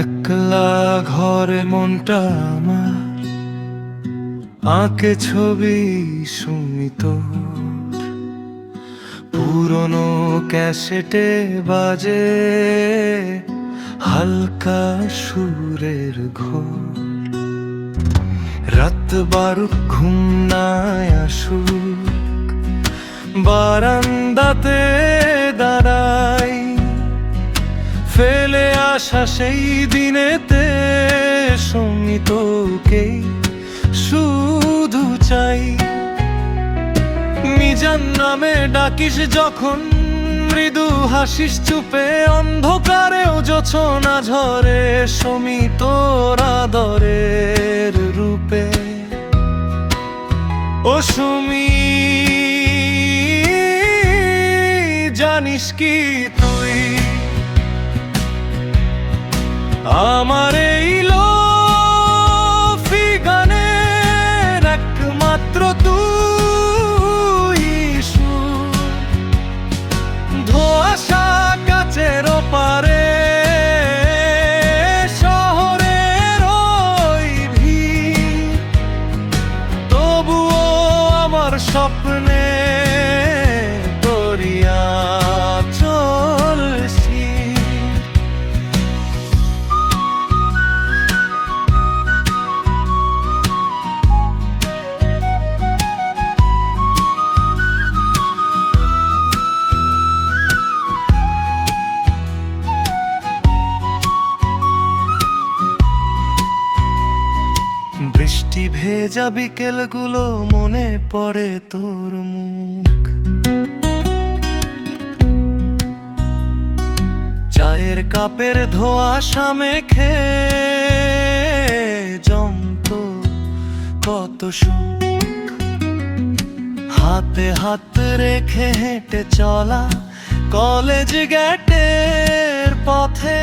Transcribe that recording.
একলা ঘরে মনটা আমার আঁকে ছবি সুমিত, পুরনো ক্যাসেটে বাজে হালকা সুরের ঘোর। রাত বারুক ঘুম নাই আসুক, বারান্দাতে দাঁড়াই, ফেলে আসা সেই দিনেতে সমিতকে শুধু চাই। মিজান নামে ডাকিস যখন, মৃদু হাসিস চুপে, অন্ধকারেও জোছনা ঝরে সমিতর আদরের রূপে। ও সুমি, জানিস কি তুই আমার এই লোফি গানের একমাত্র তুই সুর। ধোঁয়াশা কাচের ওপারে শহরের ওই ভিড়, তবুও আমার স্বপ্নে তোরিয়া চলছি। বৃষ্টি ভেজা বিকেলগুলো মনে পড়ে তোর মুখ, চায়ের কাপের ধোঁয়াশা মেখে জমতো কত সুখ। হাতে হাত রেখে হেঁটে চলা কলেজ গেটের পথে